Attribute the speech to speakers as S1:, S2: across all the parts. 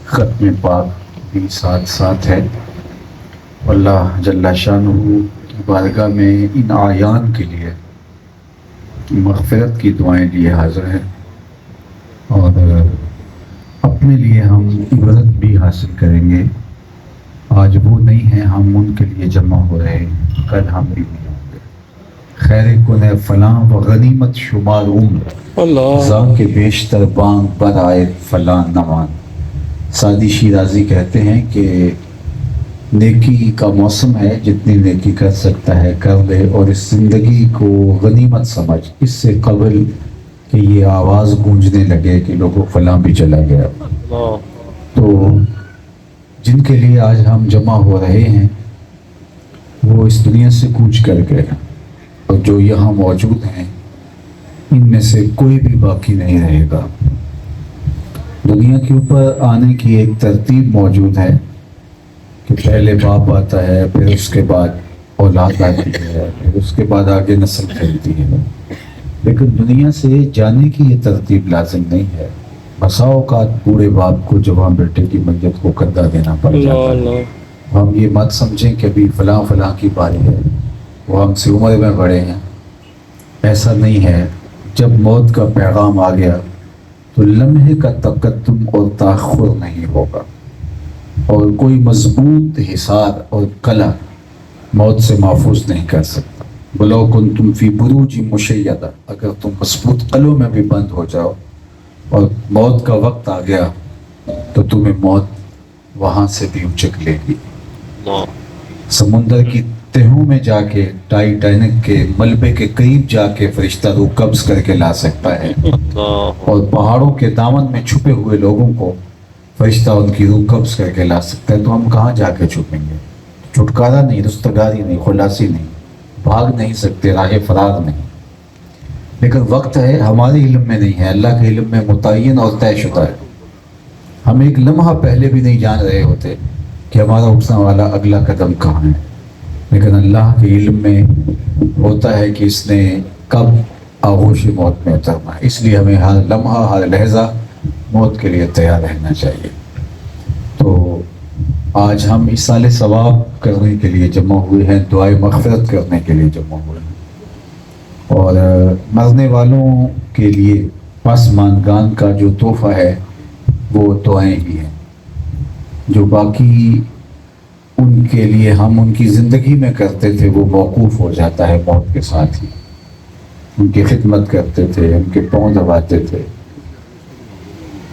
S1: ختم پاک بھی ساتھ ساتھ ہے۔ اللہ جل شانہ کی بارگاہ میں ان اعیان کے لیے مغفرت کی دعائیں لیے حاضر ہیں، اور اپنے لیے ہم عبرت بھی حاصل کریں گے۔ آج وہ نہیں ہیں، ہم ان کے لیے جمع ہو رہے ہیں، کل ہم بھی نہیں ہوں گے۔ خیر کن فلاں و غنیمت شمار عمر، زاں کے بیشتر بانگ برآئے فلاں نمان۔ سعدی شیرازی کہتے ہیں کہ نیکی کا موسم ہے، جتنی نیکی کر سکتا ہے کر لے، اور اس زندگی کو غنیمت سمجھ، اس سے قبل کہ یہ آواز گونجنے لگے کہ لوگوں فلاں بھی چلا گیا۔ تو جن کے لیے آج ہم جمع ہو رہے ہیں وہ اس دنیا سے کوچ کر گئے، اور جو یہاں موجود ہیں ان میں سے کوئی بھی باقی نہیں رہے گا۔ دنیا کے اوپر آنے کی ایک ترتیب موجود ہے کہ پہلے باپ آتا ہے، پھر اس کے بعد اولاد آتی ہے، پھر اس کے بعد آگے نسل پھیلتی ہے، لیکن دنیا سے جانے کی یہ ترتیب لازم نہیں ہے۔ بسا اوقات بوڑھے باپ کو جوان بیٹے کی میت کو کندھا دینا پڑ جاتا ہے۔ ہم یہ مت سمجھیں کہ ابھی فلاں فلاں کی باری ہے، وہ ہم سے عمر میں بڑے ہیں، ایسا نہیں ہے۔ جب موت کا پیغام آ گیا تو لمحے کا تقدم اور تاخر نہیں ہوگا، اور کوئی مضبوط حصار اور قلعہ موت سے محفوظ نہیں کر سکتا۔ وَلَوْ كُنْتُمْ فِي بُرُوجٍ مُشَيَّدَةٍ، اگر تم مضبوط قلعوں میں بھی بند ہو جاؤ اور موت کا وقت آ گیا تو تمہیں موت وہاں سے بھی اچک لے گی۔ سمندر کی تہوں میں جا کے، ٹائٹینک کے ملبے کے قریب جا کے فرشتہ روح قبض کر کے لا سکتا ہے، اور پہاڑوں کے دامن میں چھپے ہوئے لوگوں کو فرشتہ ان کی روح قبض کر کے لا سکتا ہے۔ تو ہم کہاں جا کے چھپیں گے؟ چھٹکارا نہیں، رستگاری نہیں، خلاصی نہیں، بھاگ نہیں سکتے، راہ فرار نہیں۔ لیکن وقت ہے، ہمارے علم میں نہیں ہے، اللہ کے علم میں متعین اور طے شدہ ہے۔ ہم ایک لمحہ پہلے بھی نہیں جان رہے ہوتے کہ ہمارا اٹھنے والا اگلا قدم کہاں ہے، لیکن اللہ کے علم میں ہوتا ہے کہ اس نے کب آغوش موت میں اترنا ہے۔ اس لیے ہمیں ہر لمحہ، ہر لحظہ موت کے لیے تیار رہنا چاہیے۔ تو آج ہم ایصال ثواب کرنے کے لیے جمع ہوئے ہیں، دعائے مغفرت کرنے کے لیے جمع ہوئے ہیں، اور مرنے والوں کے لیے پسماندگان کا جو تحفہ ہے وہ دعائیں ہی ہیں۔ جو باقی ان کے لیے ہم ان کی زندگی میں کرتے تھے وہ موقوف ہو جاتا ہے موت کے ساتھ ہی۔ ان کی خدمت کرتے تھے، ان کے پاؤں دباتے تھے،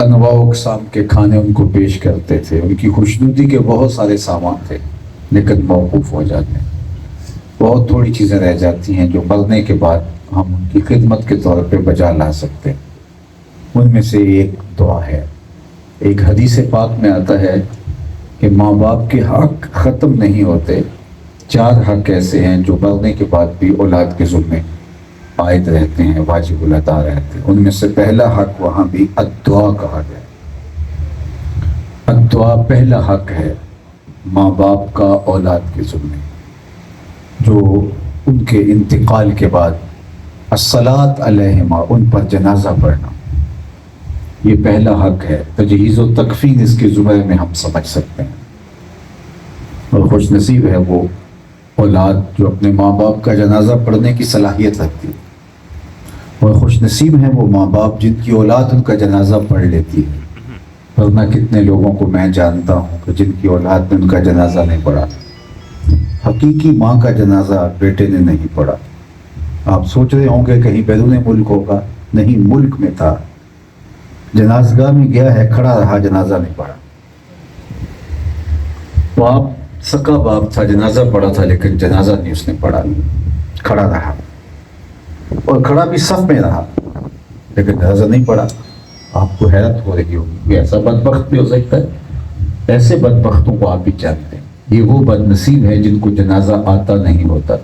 S1: انواع و اقسام کے کھانے ان کو پیش کرتے تھے، ان کی خوشنودی کے بہت سارے سامان تھے، لیکن موقوف ہو جاتے ہیں۔ بہت تھوڑی چیزیں رہ جاتی ہیں جو مرنے کے بعد ہم ان کی خدمت کے طور پہ بجا لا سکتے ہیں۔ ان میں سے ایک دعا ہے۔ ایک حدیث پاک میں آتا ہے کہ ماں باپ کے حق ختم نہیں ہوتے، 4 حق ایسے ہیں جو مرنے کے بعد بھی اولاد کے ذمے عائد رہتے ہیں، واجب الادا رہتے ہیں۔ ان میں سے پہلا حق وہاں بھی الدعا کہا گیا۔ الدعا پہلا حق ہے ماں باپ کا اولاد کے ذمے، جو ان کے انتقال کے بعد الصلاۃ علیہما، ان پر جنازہ پڑھنا، یہ پہلا حق ہے۔ تجہیز و تکفین اس کے زمرے میں ہم سمجھ سکتے ہیں، اور خوش نصیب ہے وہ اولاد جو اپنے ماں باپ کا جنازہ پڑھنے کی صلاحیت رکھتی ہے، اور خوش نصیب ہیں وہ ماں باپ جن کی اولاد ان کا جنازہ پڑھ لیتی ہے۔ ورنہ کتنے لوگوں کو میں جانتا ہوں کہ جن کی اولاد نے ان کا جنازہ نہیں پڑھا، حقیقی ماں کا جنازہ بیٹے نے نہیں پڑھا۔ آپ سوچ رہے ہوں کہ کہیں بیرون ملک ہوگا، نہیں، ملک میں تھا، جنازگاہ میں گیا ہے، کھڑا رہا، جنازہ نہیں پڑھا۔ باپ، سکا باپ تھا، جنازہ پڑھا تھا، لیکن جنازہ نہیں اس نے پڑھا، کھڑا رہا، اور کھڑا بھی صف میں رہا، لیکن جنازہ نہیں پڑھا۔ آپ کو حیرت ہو رہی ہوگی، ایسا بدبخت بھی ہو سکتا ہے؟ ایسے بدبختوں کو آپ بھی جانتے ہیں، یہ وہ بد نصیب ہے جن کو جنازہ آتا نہیں ہوتا۔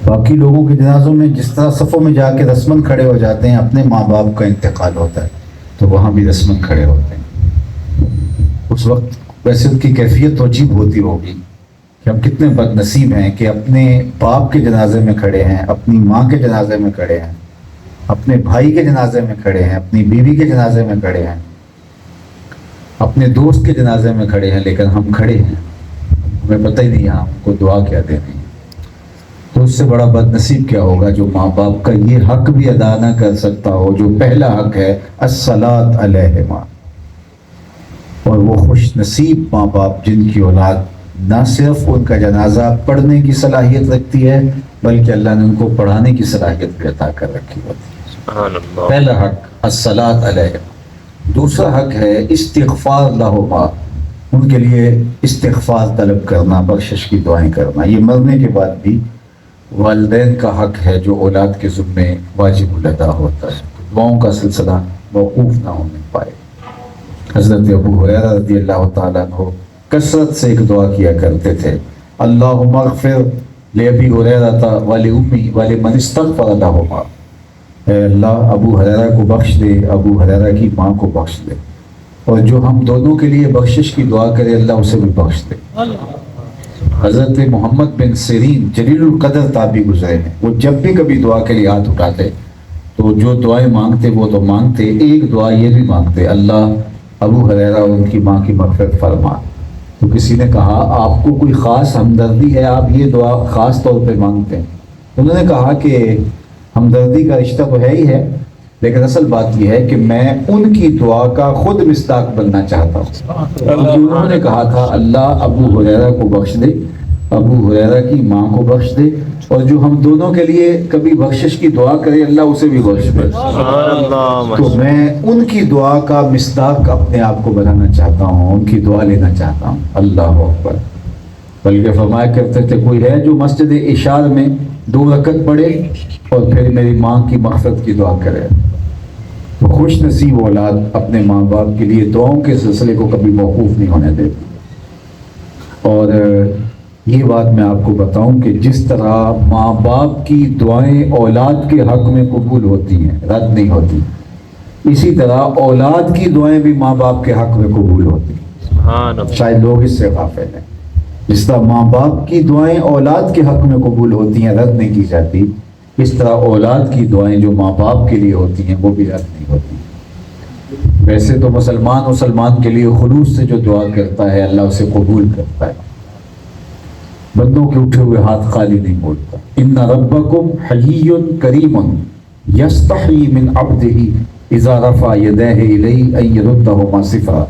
S1: باقی لوگوں کے جنازوں میں جس طرح صفوں میں جا کے رسمن کھڑے ہو جاتے ہیں، اپنے ماں باپ کا انتقال ہوتا ہے تو وہاں بھی رسمن کھڑے ہوتے ہیں۔ اس وقت ویسے ان کی کیفیت تو عجیب ہوتی ہوگی کہ ہم کتنے بد نصیب ہیں کہ اپنے باپ کے جنازے میں کھڑے ہیں، اپنی ماں کے جنازے میں کھڑے ہیں، اپنے بھائی کے جنازے میں کھڑے ہیں، اپنی بیوی کے جنازے میں کھڑے ہیں، اپنے دوست کے جنازے میں کھڑے ہیں لیکن ہم کھڑے ہیں، ہمیں پتہ ہی نہیں ہم کو دعا کیا دینی ہے۔ تو اس سے بڑا بد نصیب کیا ہوگا جو ماں باپ کا یہ حق بھی ادا نہ کر سکتا ہو جو پہلا حق ہے الصلاۃ علیہما۔ اور وہ خوش نصیب ماں باپ جن کی اولاد نہ صرف ان کا جنازہ پڑھنے کی صلاحیت رکھتی ہے بلکہ اللہ نے ان کو پڑھانے کی صلاحیت بھی عطا کر رکھی ہوتی ہے۔
S2: سبحان اللہ۔
S1: پہلا حق الصلاۃ علیہما۔ دوسرا حق ہے استغفار لہما، ان کے لیے استغفار طلب کرنا، بخشش کی دعائیں کرنا۔ یہ مرنے کے بعد بھی والدین کا حق ہے جو اولاد کے ذمے واجب الادا ہوتا ہے، دعاؤں کا سلسلہ موقوف نہ ہونے پائے۔ حضرت ابو ہریرہ رضی اللہ تعالیٰ عنہ کثرت سے ایک دعا کیا کرتے تھے، اللہم اغفر لأبی ہریرہ ولأمی ولمن استغفر لہما، اے اللہ ابو ہریرہ کو بخش دے، ابو ہریرہ کی ماں کو بخش دے، اور جو ہم دونوں کے لیے بخشش کی دعا کرے اللہ اسے بھی بخش دے۔ حضرت محمد بن سیرین جلیل القدر تابعی گزرے ہیں، وہ جب بھی کبھی دعا کے لیے ہاتھ اٹھاتے تو جو دعائیں مانگتے وہ تو مانگتے، ایک دعا یہ بھی مانگتے، اللہ ابو ہریرہ اور ان کی ماں کی مغفرت فرما۔ تو کسی نے کہا آپ کو کوئی خاص ہمدردی ہے، آپ یہ دعا خاص طور پہ مانگتے ہیں؟ انہوں نے کہا کہ ہمدردی کا رشتہ تو ہے ہی ہے، لیکن اصل بات یہ ہے کہ میں ان کی دعا کا خود مصداق بننا چاہتا ہوں، کیونکہ انہوں نے کہا تھا اللہ ابو ہریرہ کو بخش دے، ابو ہریرہ کی ماں کو بخش دے، اور جو ہم دونوں کے لیے کبھی بخشش کی دعا کرے اللہ اسے بھی بخش دے۔ تو میں ان کی دعا کا مصداق اپنے آپ کو بنانا چاہتا ہوں، ان کی دعا لینا چاہتا ہوں۔ اللہ اکبر۔ بلکہ فرمایا کرتے تھے کوئی ہے جو مسجد اشار میں 2 رکعت پڑھے اور پھر میری ماں کی مغفرت کی دعا کرے؟ تو خوش نصیب اولاد اپنے ماں باپ کے لیے دعاؤں کے سلسلے کو کبھی موقوف نہیں ہونے دیتی۔ اور یہ بات میں آپ کو بتاؤں کہ جس طرح ماں باپ کی دعائیں اولاد کے حق میں قبول ہوتی ہیں، رد نہیں ہوتی، اسی طرح اولاد کی دعائیں بھی ماں باپ کے حق میں قبول ہوتی ہیں۔ شاید لوگ اس سے غافل ہیں۔ جس طرح ماں باپ کی دعائیں اولاد کے حق میں قبول ہوتی ہیں، رد نہیں کی جاتی، اس طرح اولاد کی دعائیں جو ماں باپ کے لیے ہوتی ہیں وہ بھی رد نہیں ہوتی۔ ویسے تو مسلمان کے لیے خلوص سے جو دعا کرتا ہے اللہ اسے قبول کرتا ہے، بندوں کے اٹھے ہوئے ہاتھ خالی نہیں موڑتا۔ ان ربکم حیی کریم یستحیی من عبدہ اذا رفع یدیہ الیہ ان یردہما صفرا،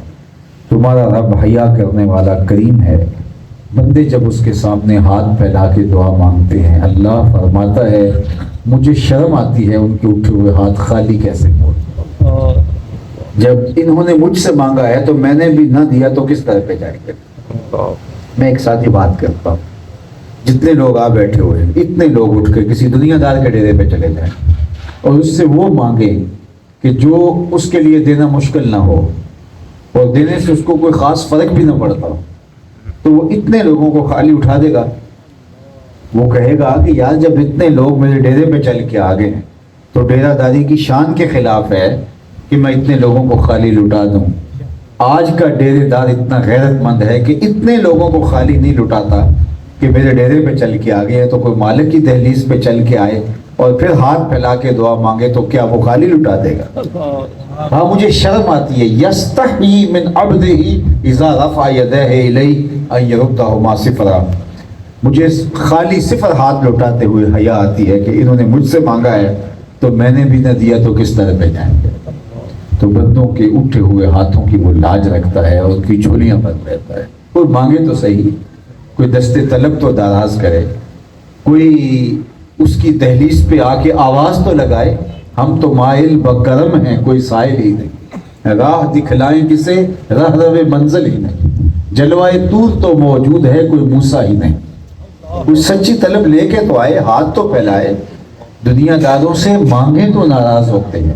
S1: تمہارا رب حیا کرنے والا کریم ہے، بندے جب اس کے سامنے ہاتھ پھیلا کے دعا مانگتے ہیں اللہ فرماتا ہے مجھے شرم آتی ہے ان کے اٹھے ہوئے ہاتھ خالی کیسے موڑ، جب انہوں نے مجھ سے مانگا ہے تو میں نے بھی نہ دیا تو کس طرح پہ جائیں گے۔ میں ایک ساتھ ہی بات کرتا ہوں، جتنے لوگ آ بیٹھے ہوئے ہیں اتنے لوگ اٹھ کے کسی دنیا دار کے ڈیرے پہ چلے جائیں اور اس سے وہ مانگیں کہ جو اس کے لیے دینا مشکل نہ ہو اور دینے سے اس کو کوئی خاص فرق بھی نہ پڑتا ہو، تو وہ اتنے لوگوں کو خالی اٹھا دے گا۔ وہ کہے گا کہ یار جب اتنے لوگ میرے ڈیرے پہ چل کے آگے ہیں تو ڈیرہ داری کی شان کے خلاف ہے کہ میں اتنے لوگوں کو خالی لٹا دوں۔ آج کا ڈیرے دار اتنا غیرت مند ہے کہ اتنے لوگوں کو خالی نہیں لٹاتا کہ میرے ڈیرے پہ چل کے آگے ہے تو کوئی مالک کی دہلیز پہ چل کے آئے اور پھر ہاتھ پھیلا کے دعا مانگے تو کیا وہ خالی لٹا دے گا؟ ہاں مجھے شرم آتی ہے، یستحیی من عبدہ اذا رفع یدیہ الیہ ان یردہما صفرا، مجھے خالی صفر ہاتھ لوٹاتے ہوئے حیا آتی ہے کہ انہوں نے مجھ سے مانگا ہے تو میں نے بھی نہ دیا تو کس طرح پہ جائیں گے۔ تو بندوں کے اٹھے ہوئے ہاتھوں کی وہ لاج رکھتا ہے اور ان کی جھولیاں بند رہتا ہے۔ کوئی مانگے تو صحیح، کوئی دستے طلب تو دراز کرے، کوئی اس کی دہلیز پہ آ کے آواز تو لگائے، ہم تو مائل بکرم ہیں کوئی سائل ہی نہیں، راہ دکھلائیں کسے راہ رو منزل ہی نہیں، جلوائے طور تو موجود ہے کوئی موسیٰ ہی نہیں۔ کوئی سچی طلب لے کے تو آئے، ہاتھ تو پھیلائے۔ دنیا داروں سے مانگے تو ناراض ہوتے ہیں،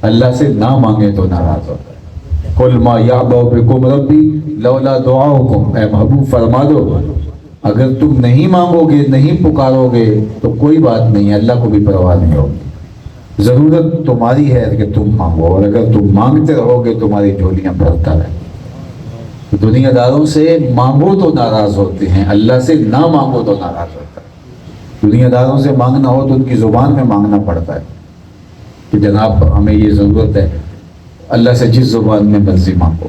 S1: اللہ سے نہ مانگے تو ناراض ہوتے ہیں۔ قل ما یعبأ بکم ربی لولا دعاؤکم، اے محبوب فرما دو اگر تم نہیں مانگو گے، نہیں پکارو گے تو کوئی بات نہیں، اللہ کو بھی پرواہ نہیں ہوگی۔ ضرورت تمہاری ہے کہ تم مانگو، اور اگر تم مانگتے رہو گے تمہاری جھولیاں بھرتا رہے۔ دنیا داروں سے مانگو تو ناراض ہوتے ہیں، اللہ سے نہ مانگو تو ناراض ہوتا ہے۔ دنیا داروں سے مانگنا ہو تو ان کی زبان میں مانگنا پڑتا ہے کہ جناب ہمیں یہ ضرورت ہے، اللہ سے جس زبان میں مرضی مانگو۔